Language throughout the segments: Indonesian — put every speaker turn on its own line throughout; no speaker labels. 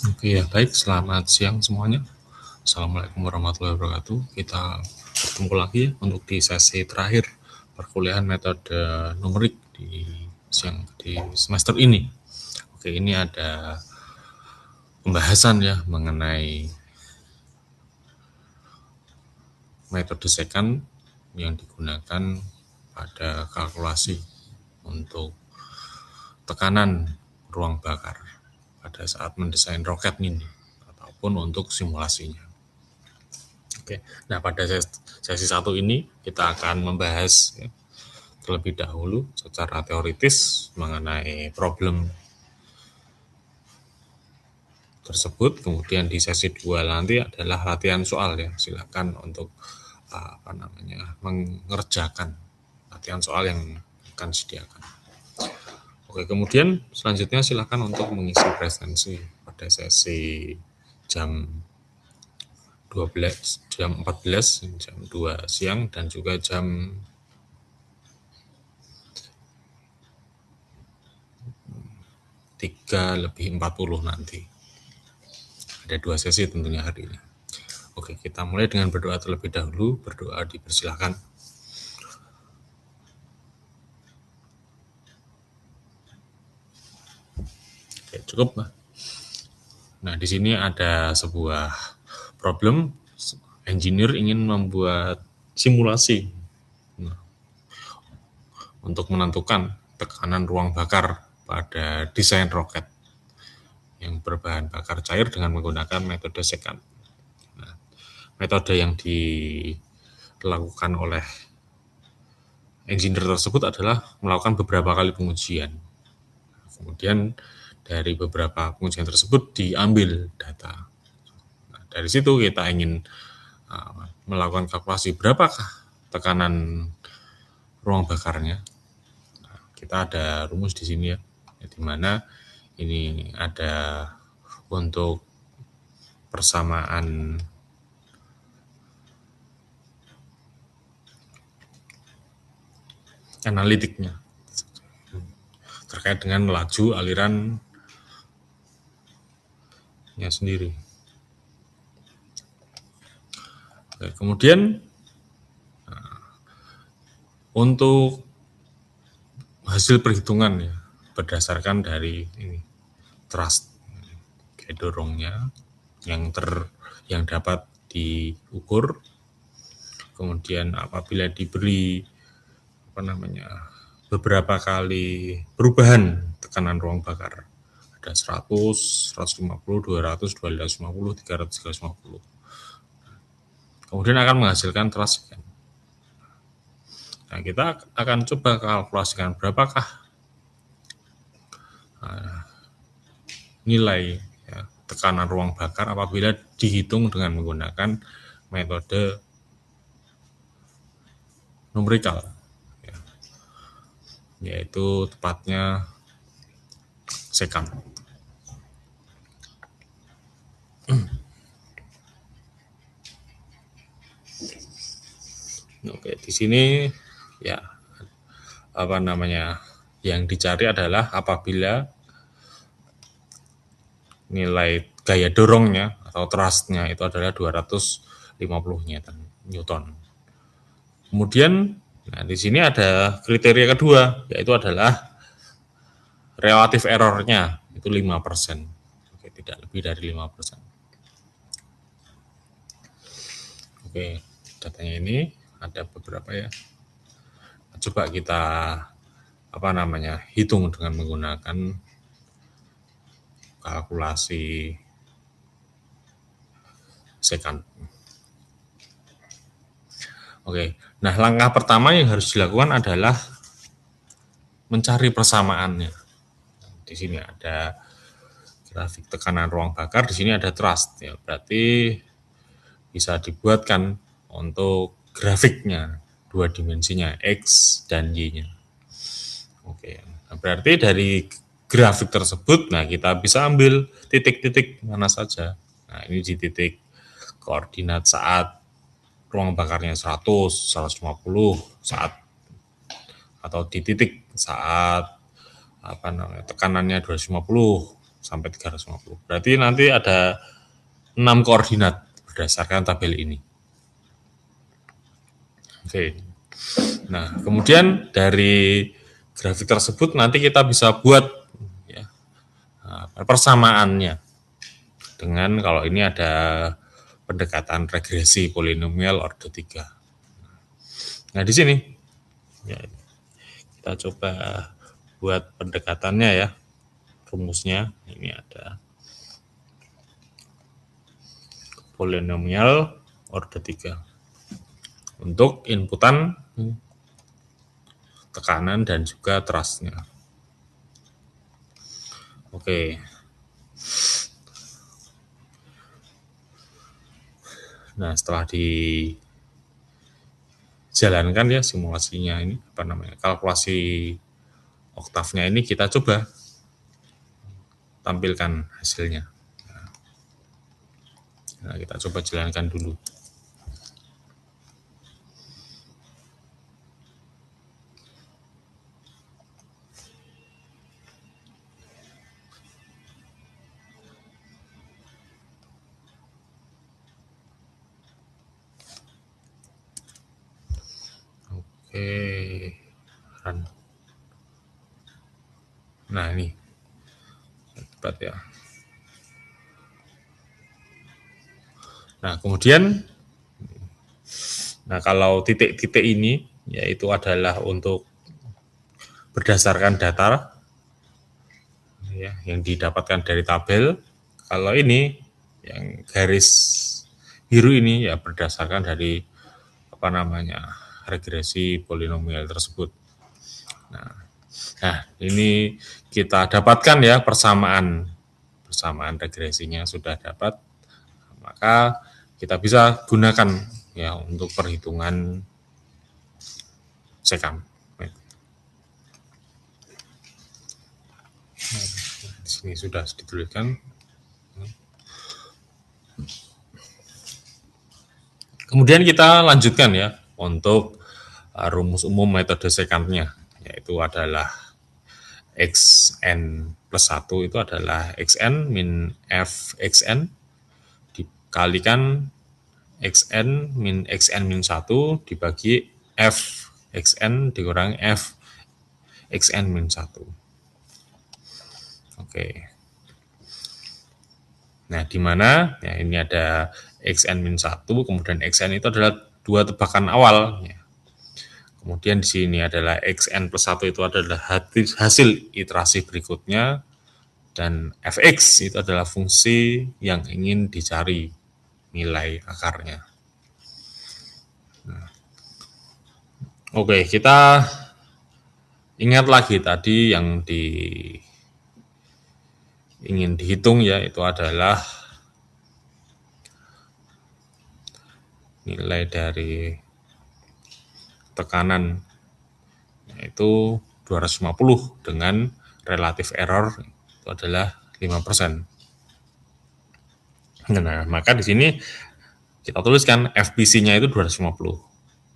Oke ya, baik. Selamat siang semuanya. Assalamualaikum warahmatullahi wabarakatuh. Kita bertemu lagi untuk di sesi terakhir perkuliahan metode numerik di semester ini. Oke, ini ada pembahasan ya mengenai metode secant yang digunakan pada kalkulasi untuk tekanan ruang bakar pada saat mendesain roket mini ataupun untuk simulasinya. Oke, nah pada sesi 1 ini kita akan membahas ya, terlebih dahulu secara teoritis mengenai problem tersebut. Kemudian di sesi 2 nanti adalah latihan soal ya. Silakan untuk mengerjakan latihan soal yang akan disediakan. Oke, kemudian selanjutnya silakan untuk mengisi presensi pada sesi jam 12, jam 14, jam 2 siang, dan juga jam 3:40 nanti. Ada 2 sesi tentunya hari ini. Oke, kita mulai dengan berdoa terlebih dahulu. Berdoa dipersilakan. Oke, cukup. Nah, di sini ada sebuah problem. Engineer ingin membuat simulasi untuk menentukan tekanan ruang bakar pada desain roket yang berbahan bakar cair dengan menggunakan metode secant. Nah, metode yang dilakukan oleh engineer tersebut adalah melakukan beberapa kali pengujian. Kemudian dari beberapa pengujian tersebut diambil data. Nah, dari situ kita ingin melakukan kalkulasi berapakah tekanan ruang bakarnya. Nah, kita ada rumus di sini ya, di mana ini ada untuk persamaan analitiknya terkait dengan laju alirannya sendiri. Oke, kemudian untuk hasil perhitungan ya berdasarkan dari ini thrust kayak dorongnya yang dapat diukur. Kemudian apabila diberi beberapa kali perubahan tekanan ruang bakar, ada 100, 150, 200, 250, 300, 350. Kemudian akan menghasilkan thrust. Nah, kita akan coba kalkulasikan berapakah nilai ya, tekanan ruang bakar apabila dihitung dengan menggunakan metode numerikal, ya, yaitu tepatnya secant. Oke, di sini ya yang dicari adalah apabila nilai gaya dorongnya atau thrust-nya itu adalah 250 Newton. Kemudian di sini ada kriteria kedua, yaitu adalah relatif error-nya itu 5%. Oke, tidak lebih dari 5%. Oke, datanya ini ada beberapa ya. Coba kita hitung dengan menggunakan kalkulasi secant. Oke, nah langkah pertama yang harus dilakukan adalah mencari persamaannya. Di sini ada grafik tekanan ruang bakar, di sini ada thrust ya, berarti bisa dibuatkan untuk grafiknya dua dimensinya X dan Y-nya. Oke, nah berarti dari grafik tersebut, nah kita bisa ambil titik-titik mana saja. Nah ini di titik koordinat saat ruang bakarnya 100, 150 saat atau di titik saat tekanannya 250 sampai 350. Berarti nanti ada 6 koordinat berdasarkan tabel ini. Oke. Nah, kemudian dari grafik tersebut nanti kita bisa buat ya, persamaannya dengan kalau ini ada pendekatan regresi polinomial order 3. Nah, di sini ya, kita coba buat pendekatannya ya, rumusnya. Ini ada polinomial order 3 untuk inputan, tekanan, dan juga thrust-nya. Oke. Nah, setelah dijalankan ya simulasinya ini, kalkulasi oktavnya ini, kita coba tampilkan hasilnya. Nah, kita coba jalankan dulu. Oke, run. Nah, ini cepat ya. Nah, kemudian kalau titik-titik ini yaitu adalah untuk berdasarkan data ya, yang didapatkan dari tabel. Kalau ini yang garis biru ini ya berdasarkan dari regresi polinomial tersebut. Nah, ini kita dapatkan ya persamaan regresinya sudah dapat, maka kita bisa gunakan ya untuk perhitungan sekam. Di sini sudah dituliskan. Kemudian kita lanjutkan ya untuk rumus umum metode sekantnya, yaitu adalah xn plus 1 itu adalah xn min f xn dikalikan xn min 1 dibagi f xn dikurangi f xn min 1. Oke. Nah, di mana ya ini ada xn min 1, kemudian xn itu adalah dua tebakan awal ya. Kemudian di sini adalah xn plus 1 itu adalah hasil iterasi berikutnya, dan fx itu adalah fungsi yang ingin dicari nilai akarnya. Nah, oke, kita ingat lagi tadi yang ingin dihitung ya, itu adalah nilai dari tekanan, yaitu 250 dengan relative error itu adalah 5%. Nah, maka di sini kita tuliskan FBC-nya itu 250.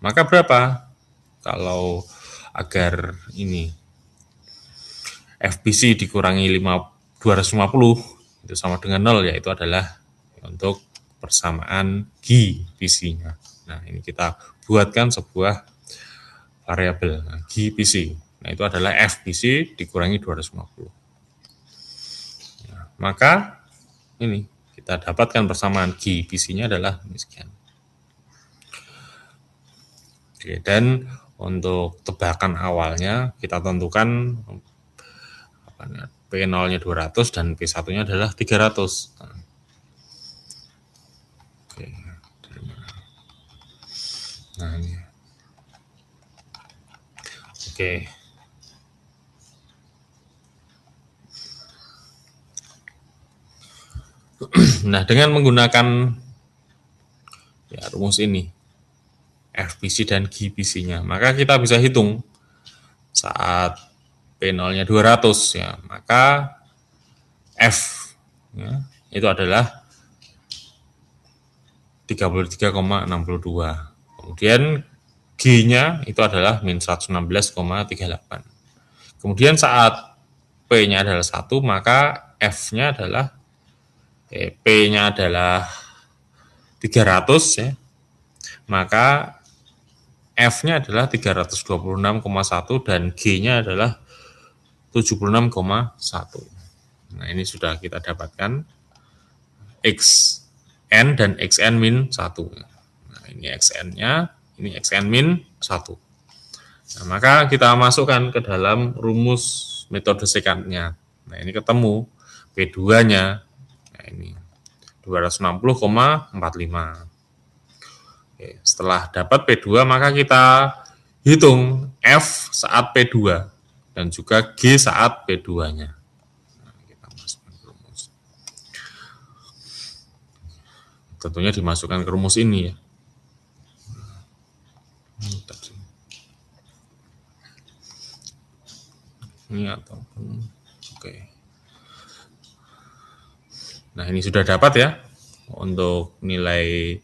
Maka berapa? Kalau agar ini FBC dikurangi 250 itu sama dengan 0, yaitu adalah untuk persamaan GPC-nya. Nah, ini kita buatkan sebuah variabel GPC. Nah, itu adalah FBC dikurangi 250. Nah, maka ini kita dapatkan persamaan GPC-nya adalah sekian. Oke, dan untuk tebakan awalnya kita tentukan P0-nya 200 dan P1-nya adalah 300. Oke. Nah, ini. Oke. Nah, dengan menggunakan ya rumus ini, FBC dan GBC-nya, maka kita bisa hitung saat P0-nya 200 ya, maka F ya, itu adalah 33,62. Kemudian G-nya itu adalah min 116,38. Kemudian saat P-nya adalah 1, maka F-nya adalah P-nya adalah 300 ya, maka F-nya adalah 326,1 dan G-nya adalah 76,1. Nah, ini sudah kita dapatkan XN dan XN min 1. Nah, ini XN-nya, ini XN min 1. Nah, maka kita masukkan ke dalam rumus metode sekantnya. Nah, ini ketemu P2-nya. Nah, ini 260,45. Oke, setelah dapat P2, maka kita hitung F saat P2 dan juga G saat P2-nya. Nah, kita masukkan ke rumus. Tentunya dimasukkan ke rumus ini ya. Ini ataupun oke. Nah, ini sudah dapat ya untuk nilai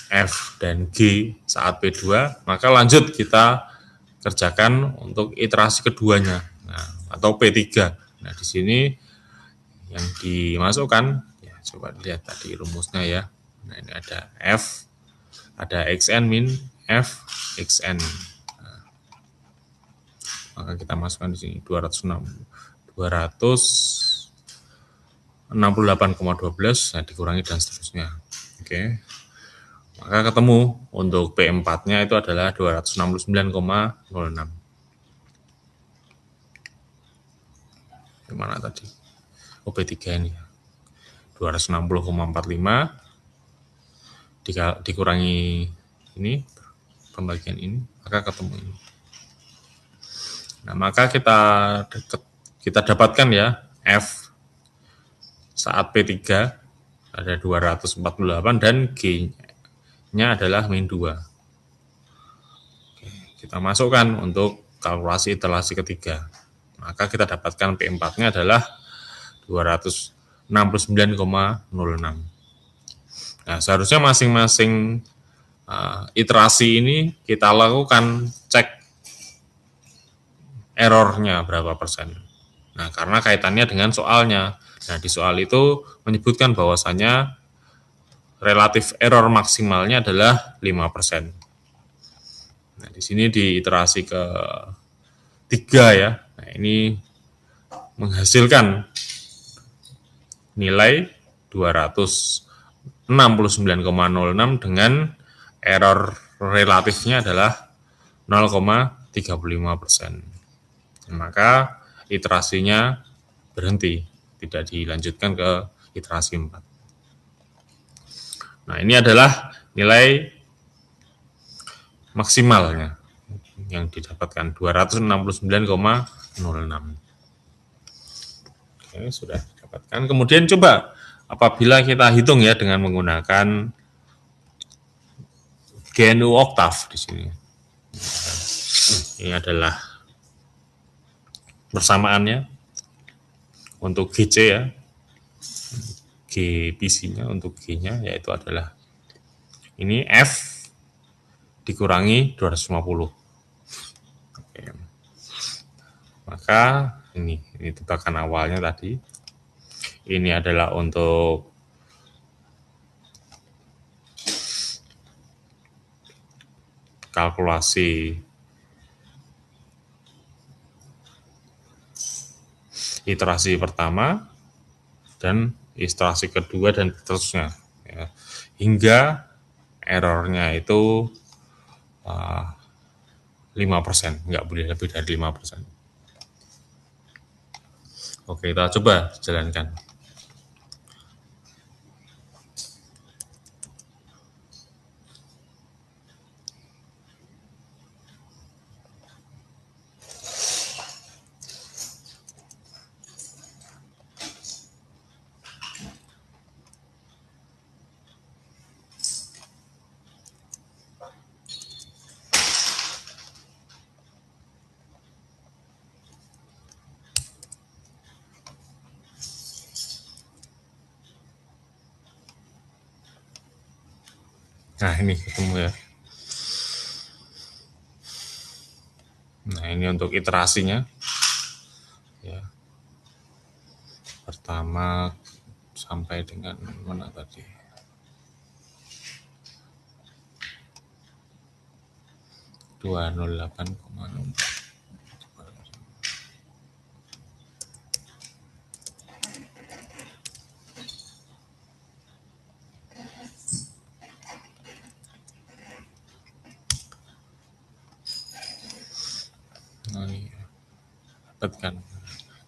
F dan G saat P2, maka lanjut kita kerjakan untuk iterasi keduanya. Nah, atau P3. Nah, di sini yang dimasukkan ya, coba lihat tadi rumusnya ya. Nah, ini ada F, ada XN min F XN. Nah, maka kita masukkan di sini 268,12, nah dikurangi dan seterusnya. Oke. Maka ketemu untuk P4-nya itu adalah 269,06. Gimana tadi? Oh, P3 ini. 260,45 dikurangi ini, pembagian ini, maka ketemu ini. Nah, maka kita dapatkan ya, F saat P3 ada 248 dan G-nya adalah min 2. Oke, kita masukkan untuk kalkulasi iterasi ketiga. Maka kita dapatkan P4-nya adalah 269,06. Nah, seharusnya masing-masing iterasi ini kita lakukan cek errornya berapa persen. Nah, karena kaitannya dengan soalnya. Nah, di soal itu menyebutkan bahwasannya relatif error maksimalnya adalah 5%. Nah, di sini di iterasi ke-3 ya. Nah, ini menghasilkan nilai 269,06 dengan error relatifnya adalah 0,35%. Maka iterasinya berhenti, tidak dilanjutkan ke iterasi 4. Nah, ini adalah nilai maksimalnya yang didapatkan 269,06. Oke, sudah didapatkan. Kemudian coba apabila kita hitung ya dengan menggunakan GNU Octave di sini. Ini adalah persamaannya untuk GC ya. GPC-nya untuk G-nya yaitu adalah ini F dikurangi 250. Oke. Maka ini tebakan awalnya tadi. Ini adalah untuk kalkulasi iterasi pertama dan iterasi kedua dan seterusnya ya. Hingga errornya itu 5%, nggak boleh lebih dari 5%. Oke, kita coba jalankan. Nah, ini ketemu ya. Nah, ini untuk iterasinya. Ya. Pertama sampai dengan mana tadi? Dua 208,6. Nah, ini dapatkan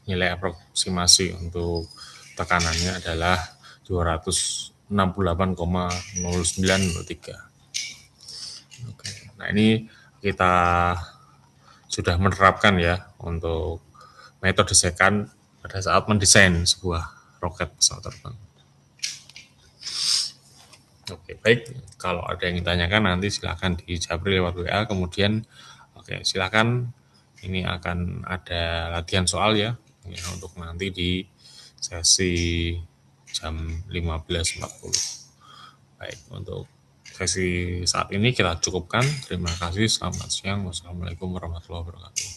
nilai aproksimasi untuk tekanannya adalah 268,0903. Oke. Nah, ini kita sudah menerapkan ya untuk metode secant pada saat mendesain sebuah roket pesawat terbang. Oke, baik. Kalau ada yang ditanyakan nanti silakan dijabri lewat WA. Kemudian, oke, silakan. Ini akan ada latihan soal ya untuk nanti di sesi jam 15.40. Baik, untuk sesi saat ini kita cukupkan. Terima kasih. Selamat siang. Wassalamualaikum warahmatullahi wabarakatuh.